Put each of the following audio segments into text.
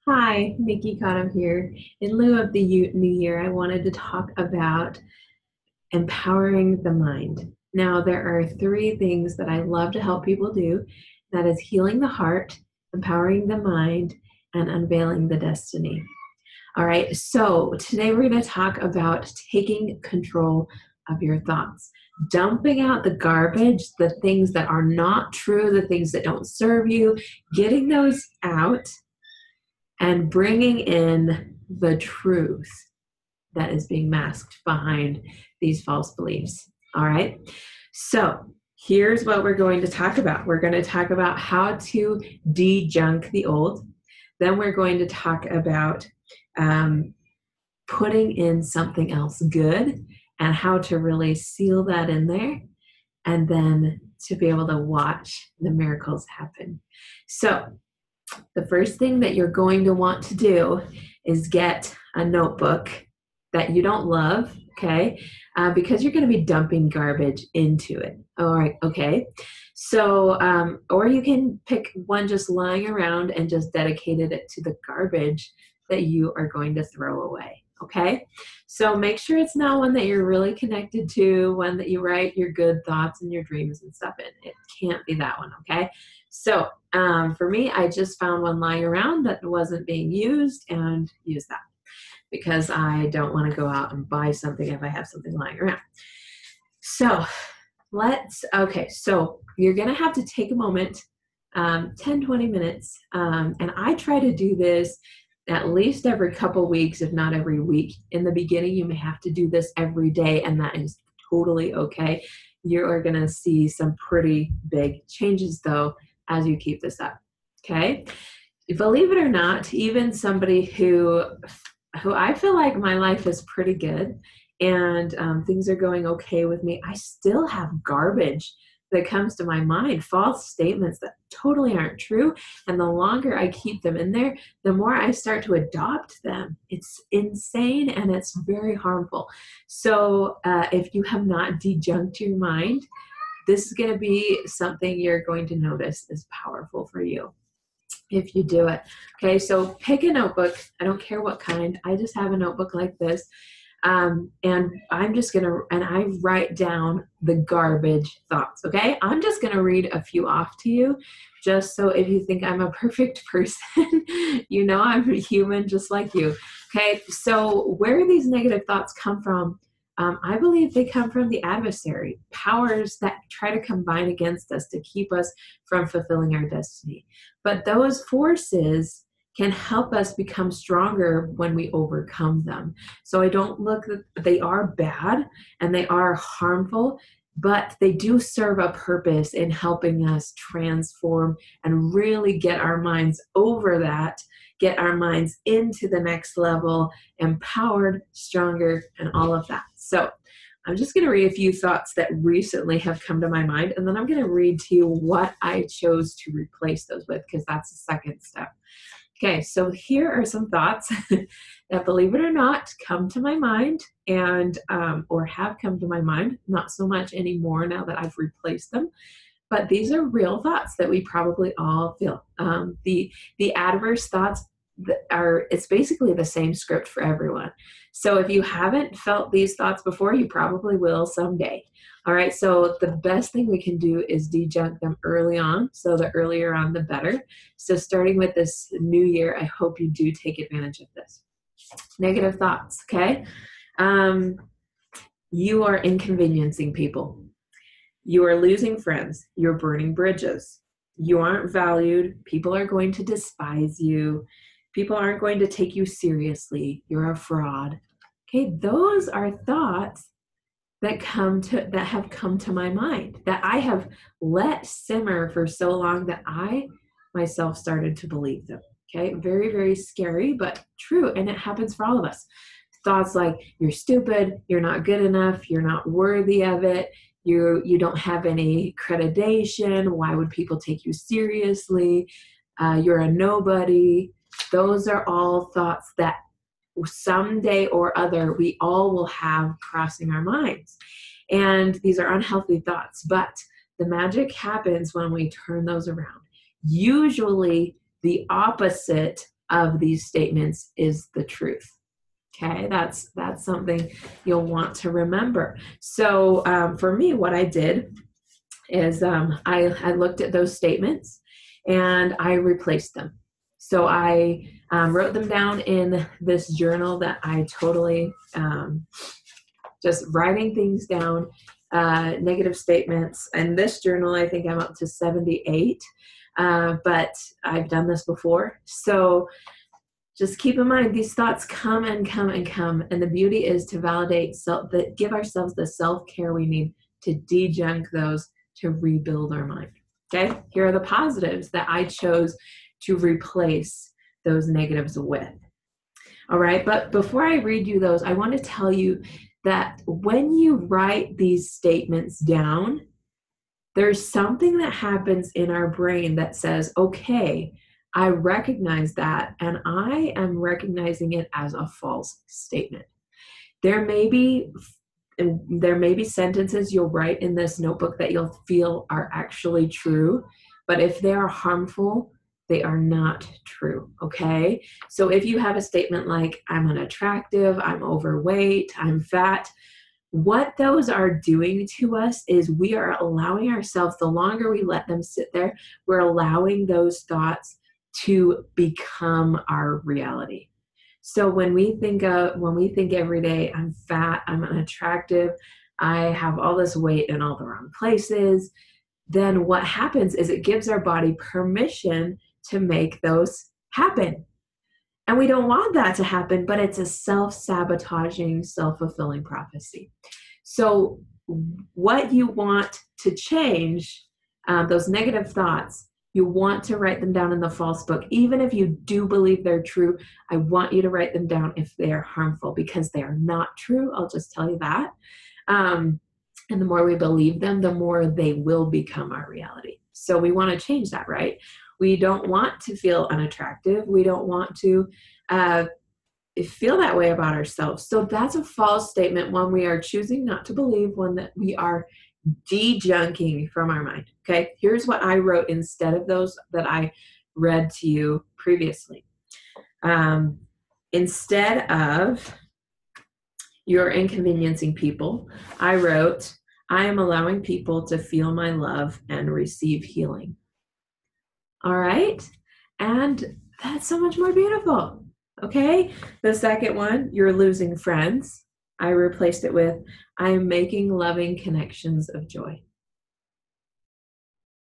Hi, Nikki Cottom here. In lieu of the new year, I wanted to talk about empowering the mind. Now, there are three things that I love to help people do. That is healing the heart, empowering the mind, and unveiling the destiny. All right, so today we're going to talk about taking control of your thoughts, dumping out the garbage, the things that are not true, the things that don't serve you, getting those out and bringing in the truth that is being masked behind these false beliefs. All right. So here's what we're going to talk about. We're going to talk about how to dejunk the old. Then we're going to talk about putting in something else good and how to really seal that in there. And then to be able to watch the miracles happen. So the first thing that you're going to want to do is get a notebook that you don't love, okay? Because you're going to be dumping garbage into it. All right, okay? So, or you can pick one just lying around and just dedicated it to the garbage that you are going to throw away, okay? So make sure it's not one that you're really connected to, one that you write your good thoughts and your dreams and stuff in. It can't be that one, okay? So for me, I just found one lying around that wasn't being used and used that because I don't want to go out and buy something if I have something lying around. So so you're going to have to take a moment, 10, 20 minutes. And I try to do this at least every couple weeks, if not every week. In the beginning, you may have to do this every day, and that is totally okay. You are going to see some pretty big changes, though, as you keep this up, okay? Believe it or not, even somebody who I feel like my life is pretty good and things are going okay with me, I still have garbage that comes to my mind, false statements that totally aren't true. And the longer I keep them in there, the more I start to adopt them. It's insane and it's very harmful. So if you have not dejunked your mind, this is going to be something you're going to notice is powerful for you if you do it. Okay, so pick a notebook. I don't care what kind. I just have a notebook like this. And I'm just going to, and I write down the garbage thoughts. Okay, I'm just going to read a few off to you just so if you think I'm a perfect person, you know I'm a human just like you. Okay, so where these negative thoughts come from, I believe they come from the adversary, powers that try to combine against us to keep us from fulfilling our destiny. But those forces can help us become stronger when we overcome them. So I don't look that they are bad and they are harmful, but they do serve a purpose in helping us transform and really get our minds over that, get our minds into the next level, empowered, stronger, and all of that. So I'm just going to read a few thoughts that recently have come to my mind, and then I'm going to read to you what I chose to replace those with, because that's the second step. Okay, so here are some thoughts that, believe it or not, come to my mind and or have come to my mind. Not so much anymore now that I've replaced them, but these are real thoughts that we probably all feel. The adverse thoughts it's basically the same script for everyone. So if you haven't felt these thoughts before, you probably will someday. All right, so the best thing we can do is dejunk them early on. So the earlier on, the better. So starting with this new year, I hope you do take advantage of this. Negative thoughts, okay? You are inconveniencing people. You are losing friends. You're burning bridges. You aren't valued. People are going to despise you. People aren't going to take you seriously. You're a fraud. Okay, those are thoughts that have come to my mind, that I have let simmer for so long that I myself started to believe them. Okay, very, very scary, but true, and it happens for all of us. Thoughts like, you're stupid, you're not good enough, you're not worthy of it, you don't have any accreditation, why would people take you seriously, you're a nobody. Those are all thoughts that someday or other we all will have crossing our minds. And these are unhealthy thoughts, but the magic happens when we turn those around. Usually the opposite of these statements is the truth. Okay, that's something you'll want to remember. So for me, what I did is I looked at those statements and I replaced them. So I wrote them down in this journal that I totally just writing things down, negative statements. And this journal, I think I'm up to 78, but I've done this before. So just keep in mind, these thoughts come and come and come. And the beauty is to validate, give ourselves the self-care we need to dejunk those, to rebuild our mind. Okay, here are the positives that I chose to replace those negatives with. All right, but before I read you those, I want to tell you that when you write these statements down, there's something that happens in our brain that says, okay, I recognize that, and I am recognizing it as a false statement. There may be sentences you'll write in this notebook that you'll feel are actually true, but if they are harmful, they are not true, okay? So if you have a statement like, I'm unattractive, I'm overweight, I'm fat, what those are doing to us is we are allowing ourselves, the longer we let them sit there, we're allowing those thoughts to become our reality. So when we think every day, I'm fat, I'm unattractive, I have all this weight in all the wrong places, then what happens is it gives our body permission to make those happen. And we don't want that to happen, but it's a self-sabotaging, self-fulfilling prophecy. So what you want to change, those negative thoughts, you want to write them down in the false book. Even if you do believe they're true, I want you to write them down if they are harmful, because they are not true. I'll just tell you that. And the more we believe them, the more they will become our reality. So we want to change that, right? We don't want to feel unattractive. We don't want to feel that way about ourselves. So that's a false statement, one we are choosing not to believe, one that we are dejunking from our mind. Okay, here's what I wrote instead of those that I read to you previously. Instead of you're inconveniencing people, I wrote, I am allowing people to feel my love and receive healing. All right, and that's so much more beautiful. Okay, the second one, you're losing friends. I replaced it with, I am making loving connections of joy.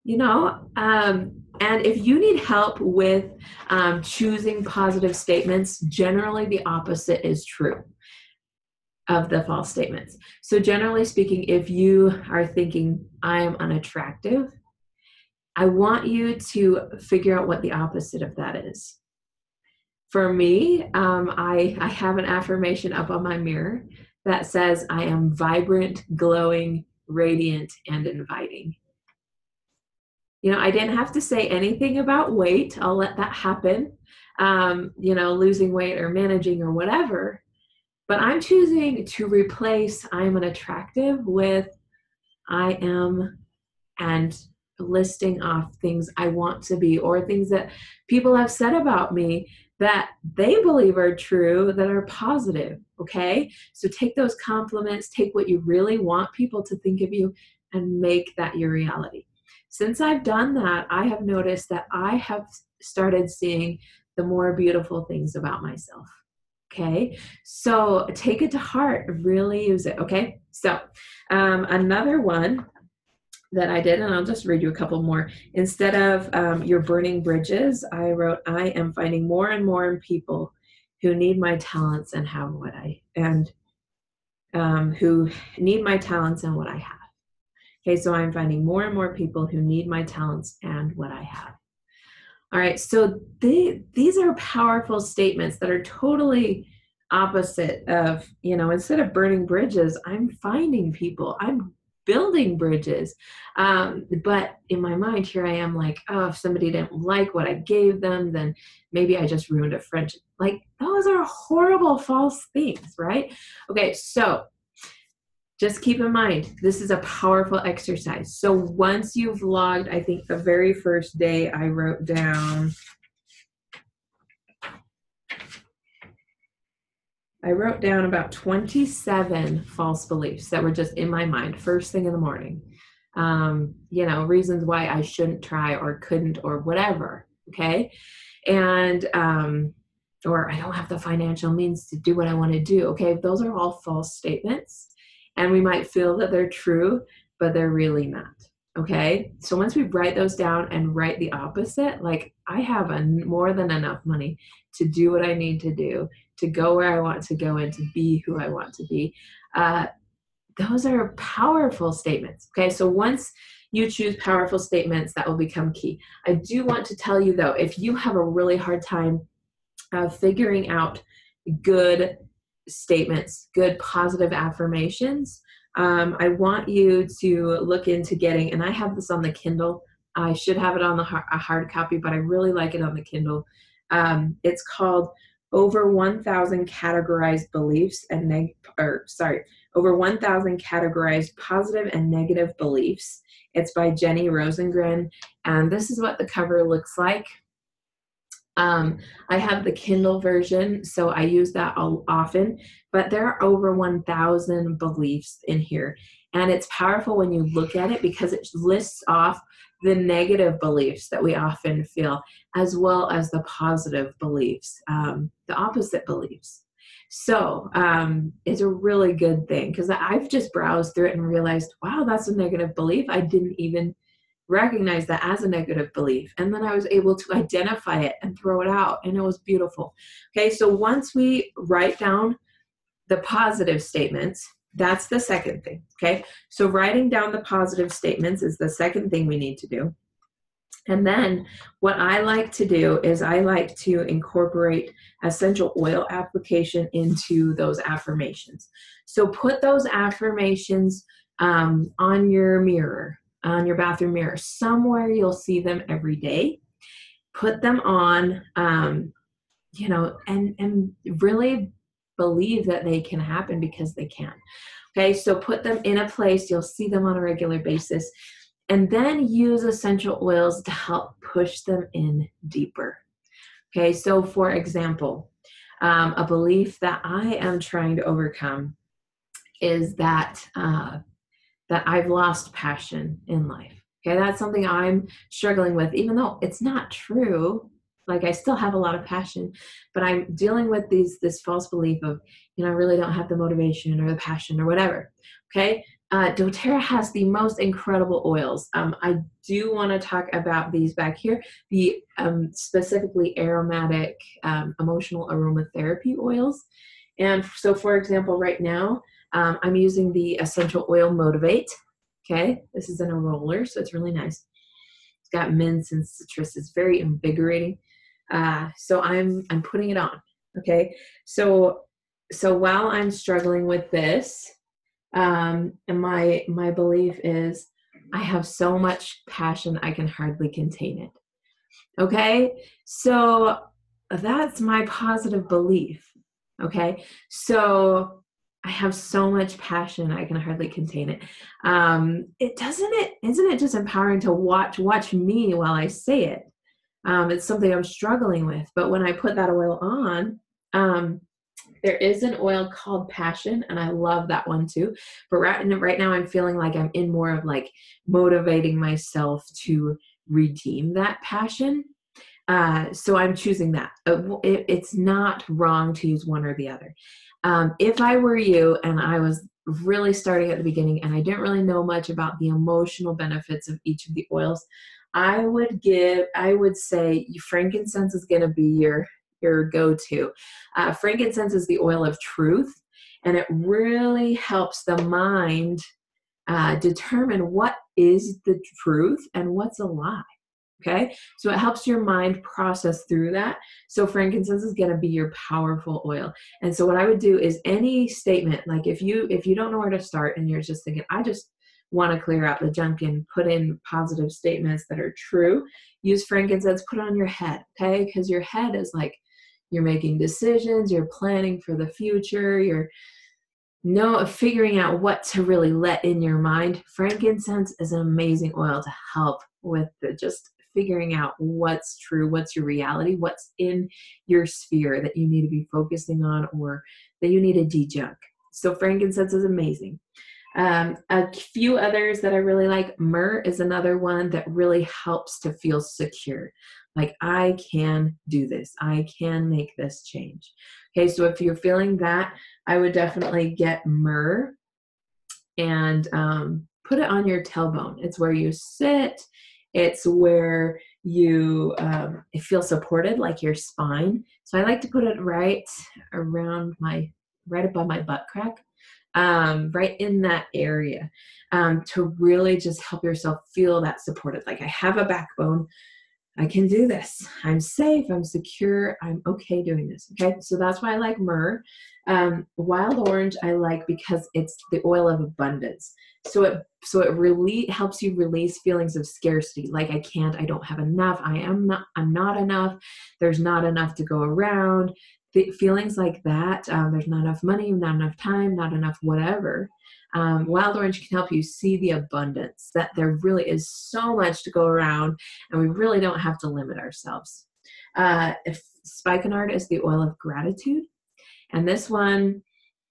You know, and if you need help with choosing positive statements, generally the opposite is true of the false statements. So generally speaking, if you are thinking, I am unattractive, I want you to figure out what the opposite of that is. For me, I have an affirmation up on my mirror that says, I am vibrant, glowing, radiant, and inviting. You know, I didn't have to say anything about weight. I'll let that happen, you know, losing weight or managing or whatever. But I'm choosing to replace I am unattractive with I am, and listing off things I want to be, or things that people have said about me that they believe are true, that are positive, okay? So take those compliments, take what you really want people to think of you, and make that your reality. Since I've done that, I have noticed that I have started seeing the more beautiful things about myself, okay? So take it to heart, really use it, okay? So another one that I did, and I'll just read you a couple more. Instead of you're burning bridges, I wrote, I am finding more and more people who need my talents and have what who need my talents and what I have. Okay, so I'm finding more and more people who need my talents and what I have. All right, so these are powerful statements that are totally opposite of, you know, instead of burning bridges, I'm finding people, I'm building bridges. But in my mind, here I am like, oh, if somebody didn't like what I gave them, then maybe I just ruined a friendship. Like, those are horrible, false things, right? Okay, so just keep in mind, this is a powerful exercise. So once you've logged, I think the very first day I wrote down, I wrote down about 27 false beliefs that were just in my mind first thing in the morning. You know, reasons why I shouldn't try or couldn't or whatever. Okay. And, or I don't have the financial means to do what I want to do. Okay. Those are all false statements. And we might feel that they're true, but they're really not. Okay. So once we write those down and write the opposite, like I have more than enough money to do what I need to do, to go where I want to go and to be who I want to be. Those are powerful statements. Okay. So once you choose powerful statements, that will become key. I do want to tell you though, if you have a really hard time figuring out good statements, good positive affirmations, I want you to look into getting, and I have this on the Kindle. I should have it on a hard copy, but I really like it on the Kindle. It's called Over 1,000 Categorized Beliefs and Over 1,000 Categorized Positive and Negative Beliefs. It's by Jenny Rosengren, and this is what the cover looks like. I have the Kindle version, so I use that often, but there are over 1,000 beliefs in here. And it's powerful when you look at it because it lists off the negative beliefs that we often feel, as well as the positive beliefs, the opposite beliefs. So it's a really good thing because I've just browsed through it and realized, wow, that's a negative belief. I didn't even recognize that as a negative belief. And then I was able to identify it and throw it out, and it was beautiful. Okay, so once we write down the positive statements, that's the second thing. Okay, so writing down the positive statements is the second thing we need to do. And then what I like to do is I like to incorporate essential oil application into those affirmations. So put those affirmations on your mirror, on your bathroom mirror, somewhere you'll see them every day. Put them on, you know, and really believe that they can happen because they can. Okay, so put them in a place, you'll see them on a regular basis, and then use essential oils to help push them in deeper. Okay, so for example, a belief that I am trying to overcome is that that I've lost passion in life. Okay, that's something I'm struggling with, even though it's not true. Like I still have a lot of passion, but I'm dealing with this false belief of, you know, I really don't have the motivation or the passion or whatever. Okay, doTERRA has the most incredible oils. I do want to talk about these back here, the specifically aromatic emotional aromatherapy oils. And so, for example, right now, I'm using the Essential Oil Motivate. Okay, this is in a roller, so it's really nice. It's got mints and citrus. It's very invigorating. So I'm putting it on. Okay, so while I'm struggling with this, and my belief is I have so much passion I can hardly contain it. Okay, so that's my positive belief. Okay, so I have so much passion I can hardly contain it. Isn't it just empowering to watch me while I say it? It's something I'm struggling with, but when I put that oil on, there is an oil called Passion, and I love that one too. But right now I'm feeling like I'm in more of like motivating myself to redeem that passion. So I'm choosing that. It's not wrong to use one or the other. If I were you and I was really starting at the beginning and I didn't really know much about the emotional benefits of each of the oils, I would say frankincense is going to be your go-to. Frankincense is the oil of truth, and it really helps the mind determine what is the truth and what's a lie. Okay, so it helps your mind process through that. So frankincense is going to be your powerful oil. And so what I would do is any statement, like if you don't know where to start and you're just thinking, I just want to clear out the junk and put in positive statements that are true, use frankincense, put it on your head, okay? Because your head is like, you're making decisions, you're planning for the future, you're figuring out what to really let in your mind. Frankincense is an amazing oil to help with just figuring out what's true, what's your reality, what's in your sphere that you need to be focusing on or that you need to dejunk. So frankincense is amazing. A few others that I really like. Myrrh is another one that really helps to feel secure. Like, I can do this. I can make this change. Okay, so if you're feeling that, I would definitely get myrrh and put it on your tailbone. It's where you sit. It's where you feel supported, like your spine. So I like to put it right around right above my butt crack, right in that area, to really just help yourself feel that supported. Like, I have a backbone. I can do this. I'm safe. I'm secure. I'm okay doing this. Okay. So that's why I like myrrh. Wild orange I like because it's the oil of abundance. So it really helps you release feelings of scarcity. Like, I don't have enough. I'm not enough. There's not enough to go around. The feelings like that. There's not enough money, not enough time, not enough whatever. Wild orange can help you see the abundance, that there really is so much to go around and we really don't have to limit ourselves. If spikenard is the oil of gratitude. And this one,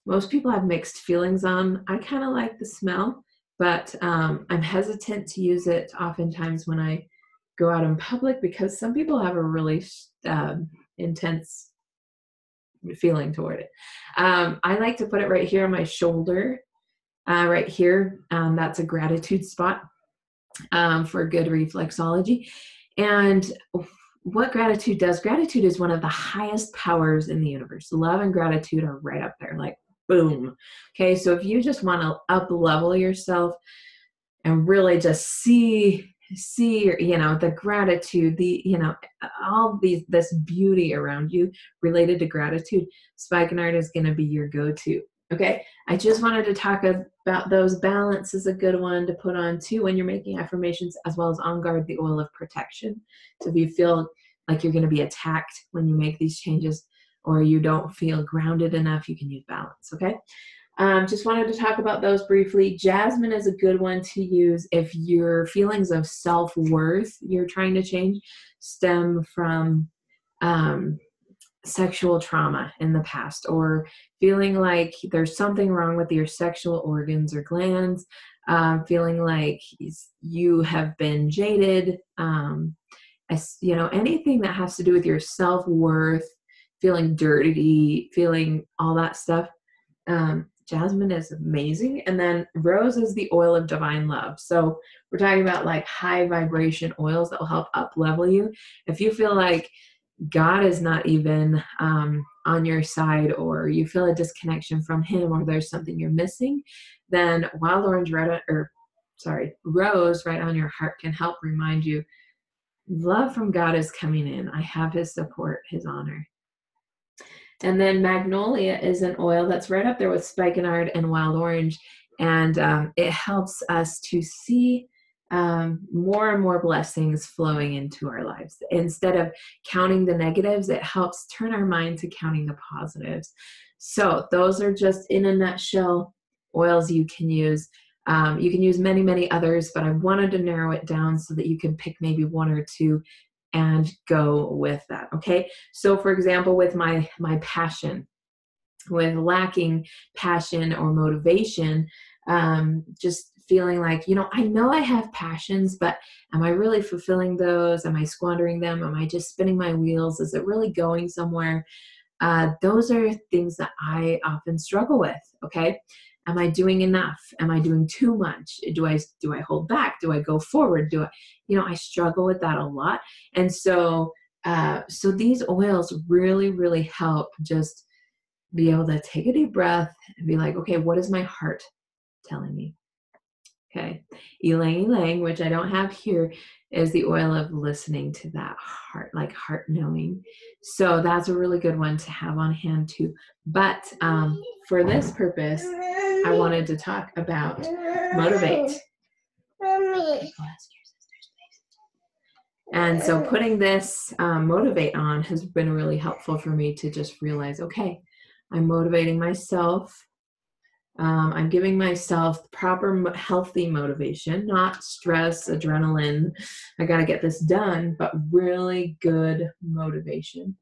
most people have mixed feelings on. I kind of like the smell, but I'm hesitant to use it oftentimes when I go out in public because some people have a really intense feeling toward it. I like to put it right here on my shoulder. Right here, that's a gratitude spot for good reflexology. And what gratitude does, gratitude is one of the highest powers in the universe. Love and gratitude are right up there, like boom. Okay, so if you just want to up level yourself and really just see the gratitude, all this beauty around you related to gratitude, spikenard is going to be your go-to. Okay, I just wanted to talk about those. Balance is a good one to put on too when you're making affirmations, as well as On Guard, the oil of protection. So if you feel like you're going to be attacked when you make these changes, or you don't feel grounded enough, you can use balance. Okay, just wanted to talk about those briefly. Jasmine is a good one to use if your feelings of self-worth you're trying to change stem from sexual trauma in the past, or feeling like there's something wrong with your sexual organs or glands, feeling like you have been jaded, anything that has to do with your self-worth, feeling dirty, feeling all that stuff. Jasmine is amazing. And then rose is the oil of divine love. So we're talking about like high vibration oils that will help up level you. If you feel like God is not even on your side, or you feel a disconnection from him, or there's something you're missing, then rose right on your heart can help remind you love from God is coming in. I have his support, his honor. And then magnolia is an oil that's right up there with spikenard and wild orange. And it helps us to see more and more blessings flowing into our lives. Instead of counting the negatives, it helps turn our mind to counting the positives. So those are just, in a nutshell, oils you can use. You can use many, many others, but I wanted to narrow it down so that you can pick maybe one or two and go with that. Okay. So for example, with my passion, with lacking passion or motivation, just feeling like, I know I have passions, but am I really fulfilling those? Am I squandering them? Am I just spinning my wheels? Is it really going somewhere? Those are things that I often struggle with. Okay. Am I doing enough? Am I doing too much? Do I hold back? Do I go forward? I struggle with that a lot. And so these oils really, really help just be able to take a deep breath and be like, okay, what is my heart telling me? Okay. Ylang ylang, which I don't have here, is the oil of listening to that heart, like heart knowing. So that's a really good one to have on hand too. But for this purpose, I wanted to talk about motivate. And so putting this motivate on has been really helpful for me to just realize, okay, I'm motivating myself I'm giving myself proper healthy motivation, not stress, adrenaline, I got to get this done, but really good motivation.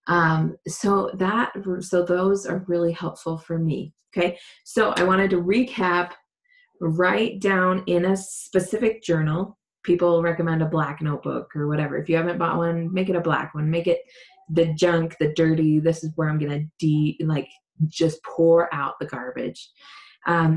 So those are really helpful for me. Okay. So I wanted to recap, write down in a specific journal. People recommend a black notebook or whatever. If you haven't bought one, make it a black one. Make it the junk, the dirty. This is where I'm going to just pour out the garbage.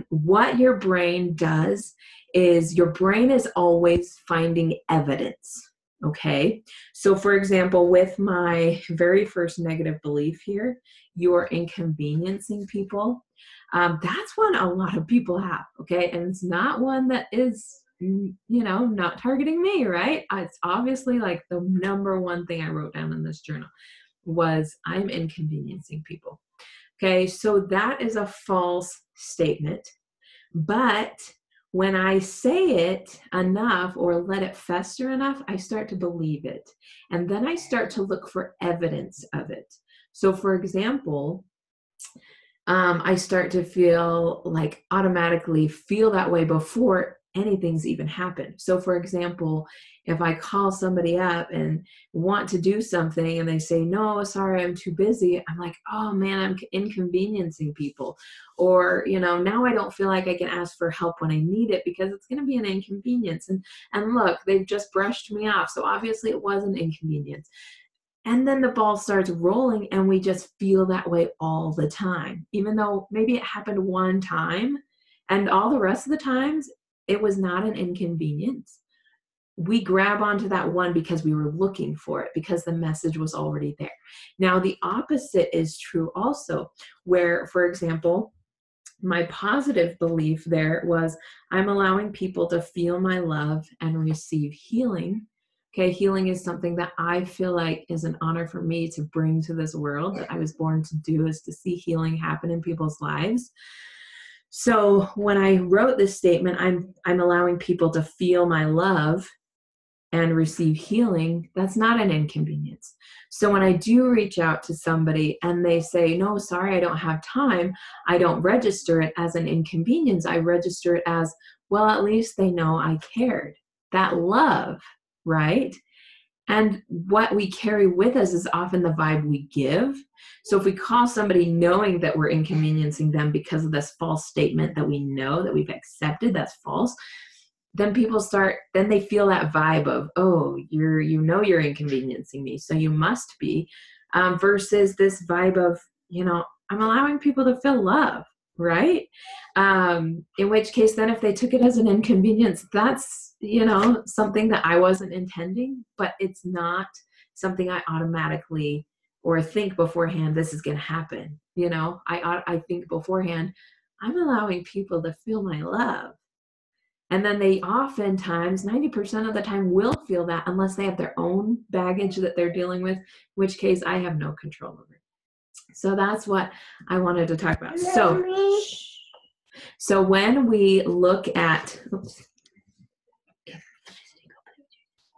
What your brain does is your brain is always finding evidence. Okay. So for example, with my very first negative belief here, you're inconveniencing people. That's one a lot of people have. Okay. And it's not one that is, not targeting me, right? It's obviously like the number one thing I wrote down in this journal was I'm inconveniencing people. Okay. So that is a false statement. But when I say it enough or let it fester enough, I start to believe it. And then I start to look for evidence of it. So for example, I start to automatically feel that way before anything's even happened. So for example, if I call somebody up and want to do something and they say, no, sorry, I'm too busy. I'm like, oh man, I'm inconveniencing people. Or, now I don't feel like I can ask for help when I need it because it's going to be an inconvenience. And look, they've just brushed me off. So obviously it was an inconvenience. And then the ball starts rolling and we just feel that way all the time, even though maybe it happened one time and all the rest of the times it was not an inconvenience. We grab onto that one because we were looking for it, because the message was already there. Now, the opposite is true also, where, for example, my positive belief there was I'm allowing people to feel my love and receive healing. Okay, healing is something that I feel like is an honor for me to bring to this world, that I was born to do, is to see healing happen in people's lives. So when I wrote this statement, I'm allowing people to feel my love and receive healing, that's not an inconvenience. So when I do reach out to somebody and they say, no, sorry, I don't have time, I don't register it as an inconvenience. I register it as, well, at least they know I cared. That love, right? And what we carry with us is often the vibe we give. So if we call somebody knowing that we're inconveniencing them because of this false statement that we know that we've accepted that's false, then then they feel that vibe of, oh, you're inconveniencing me, so you must be, versus this vibe of, I'm allowing people to feel love, right? In which case, then if they took it as an inconvenience, that's, something that I wasn't intending, but it's not something I automatically or think beforehand, this is going to happen. I think beforehand, I'm allowing people to feel my love. And then they oftentimes, 90% of the time, will feel that unless they have their own baggage that they're dealing with, in which case I have no control over it. So that's what I wanted to talk about. So when we look at,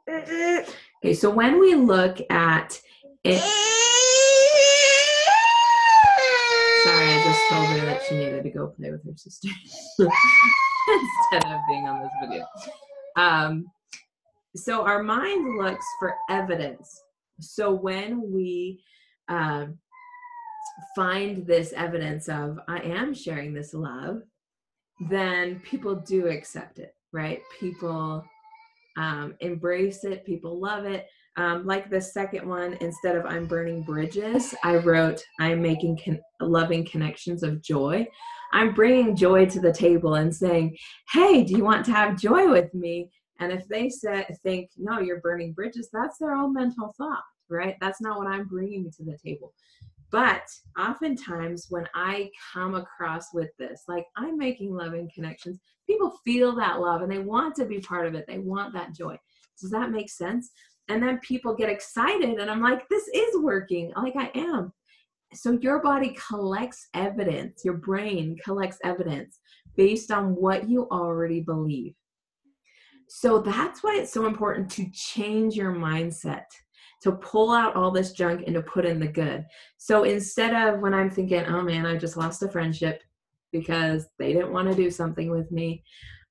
okay, so when we look at it, sorry, I just told her that she needed to go play with her sister instead of being on this video. So our mind looks for evidence. So when we find this evidence of, I am sharing this love, then people do accept it, right? People embrace it. People love it. Like the second one, instead of I'm burning bridges, I wrote, I'm making loving connections of joy. I'm bringing joy to the table and saying, hey, do you want to have joy with me? And if they think, no, you're burning bridges, that's their own mental thought, right? That's not what I'm bringing to the table. But oftentimes when I come across with this, like I'm making loving connections, people feel that love and they want to be part of it. They want that joy. Does that make sense? And then people get excited and I'm like, this is working, like I am. So your body collects evidence, your brain collects evidence based on what you already believe. So that's why it's so important to change your mindset. to pull out all this junk and to put in the good. So instead of when I'm thinking, oh man, I just lost a friendship because they didn't want to do something with me,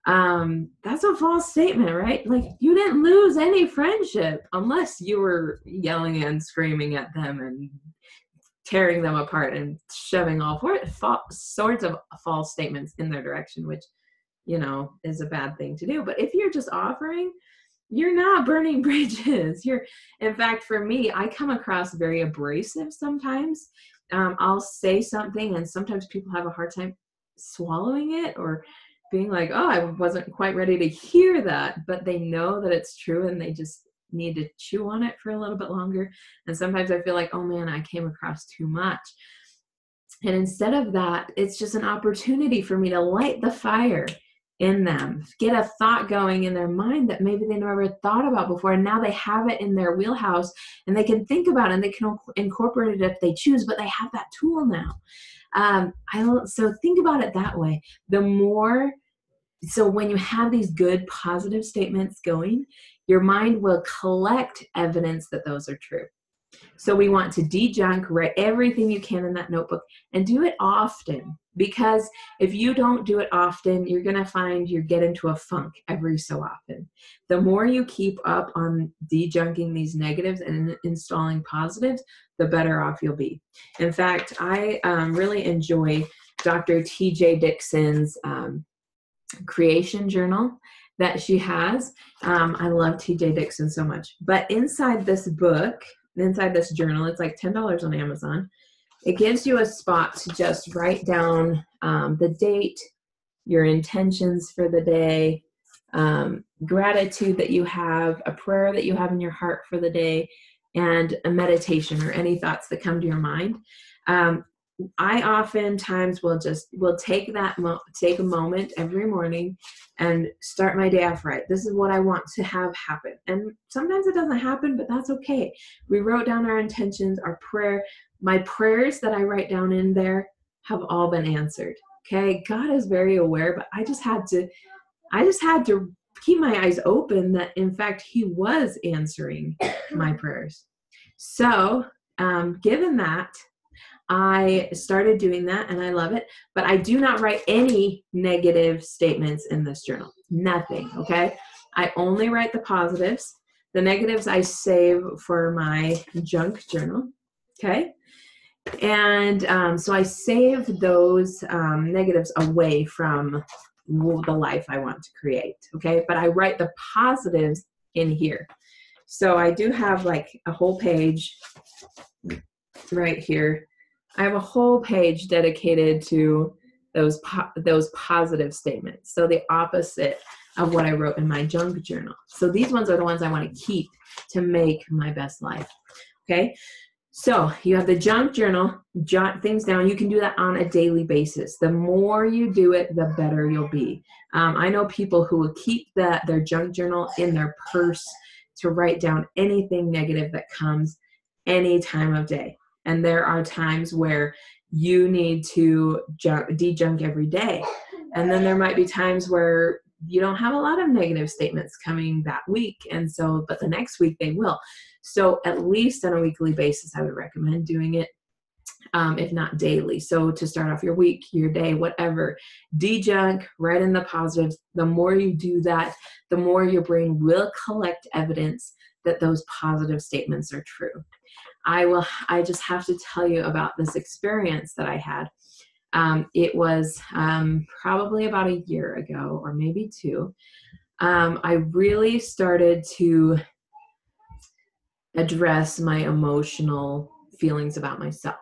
that's a false statement, right? Like, you didn't lose any friendship unless you were yelling and screaming at them and tearing them apart and shoving all sorts of false statements in their direction, which, is a bad thing to do. But if you're just offering, you're not burning bridges. In fact, for me, I come across very abrasive sometimes. I'll say something and sometimes people have a hard time swallowing it or being like, oh, I wasn't quite ready to hear that, but they know that it's true and they just need to chew on it for a little bit longer. And sometimes I feel like, oh man, I came across too much. And instead of that, it's just an opportunity for me to light the fire in them, get a thought going in their mind that maybe they never thought about before. And now they have it in their wheelhouse and they can think about it and they can incorporate it if they choose, but they have that tool now. So think about it that way. So when you have these good positive statements going, your mind will collect evidence that those are true. So we want to dejunk, write everything you can in that notebook and do it often, because if you don't do it often, you're going to find you get into a funk every so often. The more you keep up on dejunking these negatives and installing positives, the better off you'll be. In fact, I really enjoy Dr. T.J. Dixon's creation journal that she has. I love T.J. Dixon so much. But inside this book, inside this journal, it's like $10 on Amazon. It gives you a spot to just write down the date, your intentions for the day, gratitude that you have, a prayer that you have in your heart for the day, and a meditation or any thoughts that come to your mind. I oftentimes will take a moment every morning and start my day off right. This is what I want to have happen. And sometimes it doesn't happen, but that's okay. We wrote down our intentions, our prayer. My prayers that I write down in there have all been answered. Okay. God is very aware, but I just had to keep my eyes open that in fact he was answering my prayers. So, given that, I started doing that and I love it, but I do not write any negative statements in this journal. Nothing, okay? I only write the positives. The negatives I save for my junk journal, okay? And so I save those negatives away from the life I want to create, okay? But I write the positives in here. So I do have like a whole page right here. I have a whole page dedicated to those positive statements. So the opposite of what I wrote in my junk journal. So these ones are the ones I want to keep to make my best life. Okay. So you have the junk journal, jot things down. You can do that on a daily basis. The more you do it, the better you'll be. I know people who will keep their junk journal in their purse to write down anything negative that comes any time of day. And there are times where you need to dejunk every day. And then there might be times where you don't have a lot of negative statements coming that week. And so, but the next week they will. So at least on a weekly basis, I would recommend doing it, if not daily. So to start off your week, your day, whatever, dejunk, write in the positives. The more you do that, the more your brain will collect evidence that those positive statements are true. I just have to tell you about this experience that I had. It was probably about a year ago or maybe two. I really started to address my emotional feelings about myself.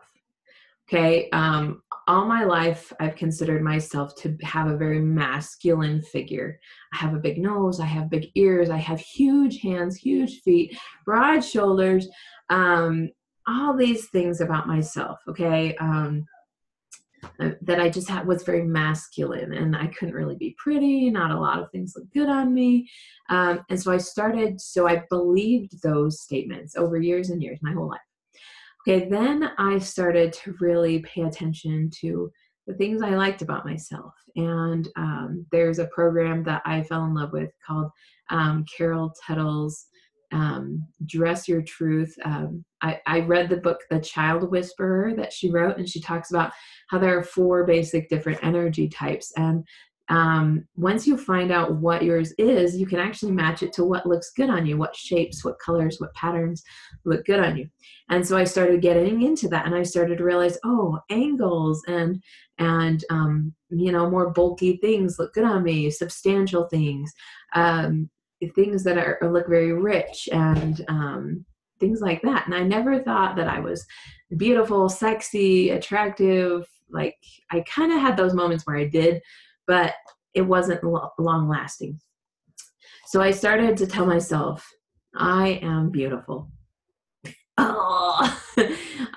Okay. All my life, I've considered myself to have a very masculine figure. I have a big nose. I have big ears. I have huge hands, huge feet, broad shoulders, all these things about myself. Okay. That I just was very masculine and I couldn't really be pretty. Not a lot of things look good on me. And so I believed those statements over years and years, my whole life. Okay, then I started to really pay attention to the things I liked about myself. And there's a program that I fell in love with called Carol Tuttle's dress your truth. I read the book, The Child Whisperer, that she wrote, and she talks about how there are 4 basic different energy types. And once you find out what yours is, you can actually match it to what looks good on you, what shapes, what colors, what patterns look good on you. And so I started getting into that, and I started to realize, oh, angles and more bulky things look good on me, substantial things, things that look very rich, and things like that. And I never thought that I was beautiful, sexy, attractive. Like, I kind of had those moments where I did, but it wasn't long lasting. So I started to tell myself, I am beautiful. Oh,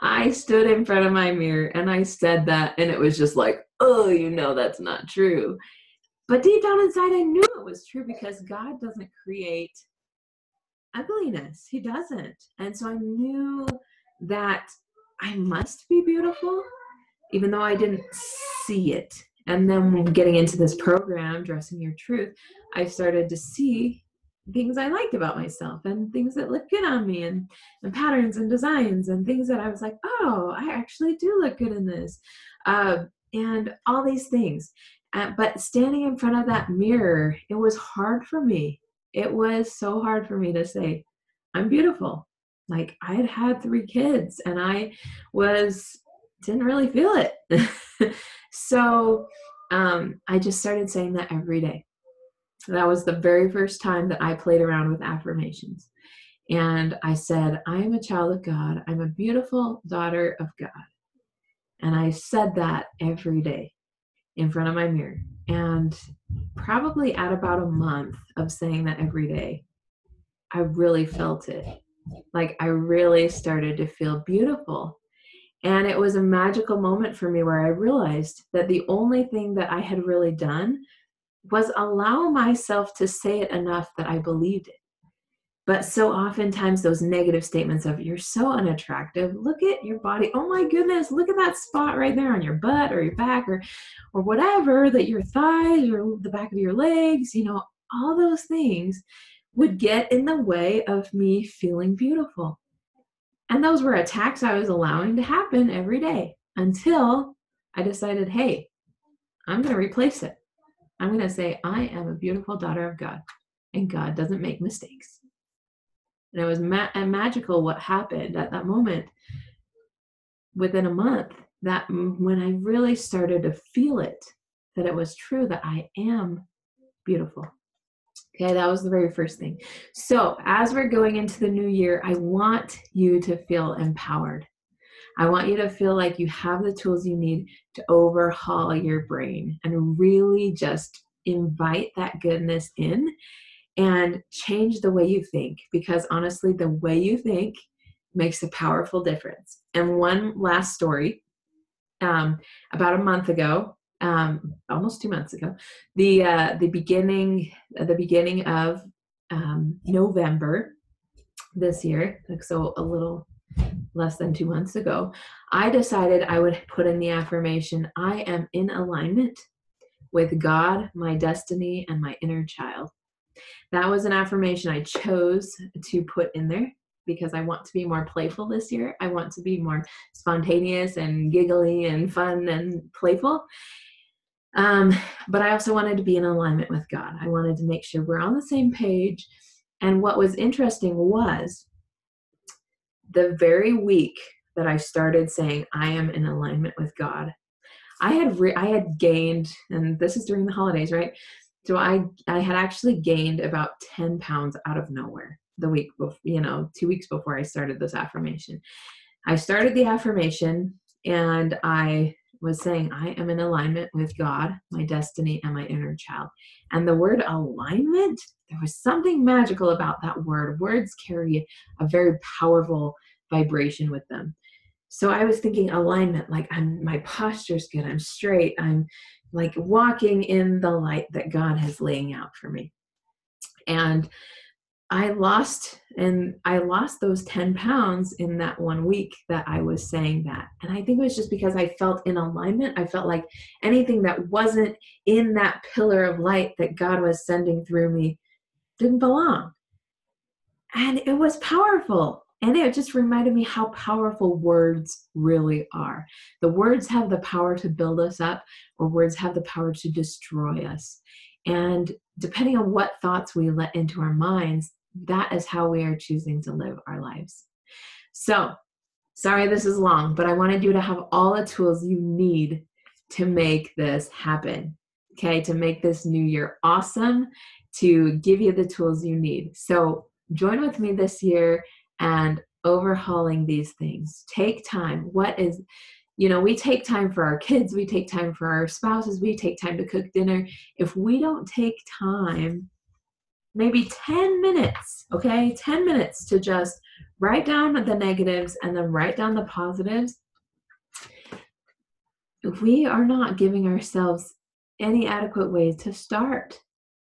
I stood in front of my mirror and I said that, and it was just like, oh, that's not true. But deep down inside, I knew it was true, because God doesn't create ugliness. He doesn't. And so I knew that I must be beautiful, even though I didn't see it. And then getting into this program, Dressing Your Truth, I started to see things I liked about myself, and things that looked good on me, and patterns and designs, and things that I was like, oh, I actually do look good in this, and all these things. But standing in front of that mirror, it was hard for me. It was so hard for me to say, I'm beautiful. Like, I had 3 kids, and I didn't really feel it. So I just started saying that every day. That was the very first time that I played around with affirmations. And I said, I am a child of God. I'm a beautiful daughter of God. And I said that every day in front of my mirror. And probably at about a month of saying that every day, I really felt it. Like, I really started to feel beautiful. And it was a magical moment for me, where I realized that the only thing that I had really done was allow myself to say it enough that I believed it. But so oftentimes those negative statements of, you're so unattractive, look at your body, oh my goodness, look at that spot right there on your butt or your back, or whatever, that your thighs or the back of your legs, all those things would get in the way of me feeling beautiful. And those were attacks I was allowing to happen every day, until I decided, hey, I'm going to replace it. I'm going to say, I am a beautiful daughter of God, and God doesn't make mistakes. And it was magical what happened at that moment. Within a month, that when I really started to feel it, that it was true, that I am beautiful. Okay, that was the very first thing. So as we're going into the new year, I want you to feel empowered. I want you to feel like you have the tools you need to overhaul your brain, and really just invite that goodness in and change the way you think, because honestly, the way you think makes a powerful difference. And one last story, about a month ago, almost 2 months ago, the beginning of November this year, so a little less than 2 months ago, I decided I would put in the affirmation, I am in alignment with God, my destiny, and my inner child. That was an affirmation I chose to put in there because I want to be more playful this year. I want to be more spontaneous and giggly and fun and playful. But I also wanted to be in alignment with God. I wanted to make sure we're on the same page. And what was interesting was the very week that I started saying, I am in alignment with God, I had gained, and this is during the holidays, right? So I had actually gained about 10 pounds out of nowhere the week before, 2 weeks before I started this affirmation. I started the affirmation and I was saying, I am in alignment with God, my destiny, and my inner child. And the word alignment, there was something magical about that word. Words carry a very powerful vibration with them. So I was thinking alignment, like my posture's good, I'm straight, I'm like walking in the light that God has laying out for me. And I lost those 10 pounds in that 1 week that I was saying that. And I think it was just because I felt in alignment. I felt like anything that wasn't in that pillar of light that God was sending through me didn't belong. And it was powerful. And it just reminded me how powerful words really are. The words have the power to build us up, or words have the power to destroy us. And depending on what thoughts we let into our minds, that is how we are choosing to live our lives. So, sorry this is long, but I wanted you to have all the tools you need to make this happen. Okay, to make this new year awesome, to give you the tools you need. So join with me this year and overhauling these things. Take time. We take time for our kids, we take time for our spouses, we take time to cook dinner. If we don't take time, maybe 10 minutes, okay, 10 minutes to just write down the negatives and then write down the positives, we are not giving ourselves any adequate way to start.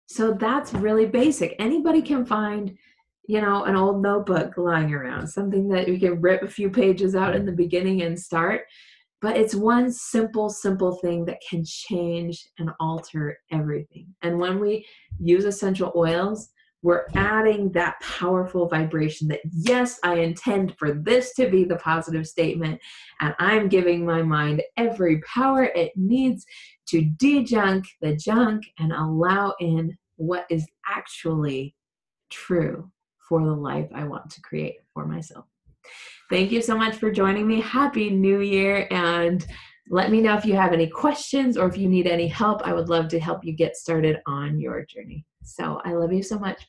So that's really basic. Anybody can find, an old notebook lying around, something that you can rip a few pages out in the beginning and start. But it's one simple thing that can change and alter everything. And when we use essential oils, we're adding that powerful vibration that, yes, I intend for this to be the positive statement, and I'm giving my mind every power it needs to dejunk the junk and allow in what is actually true for the life I want to create for myself. Thank you so much for joining me. Happy New Year. And let me know if you have any questions or if you need any help. I would love to help you get started on your journey. So I love you so much.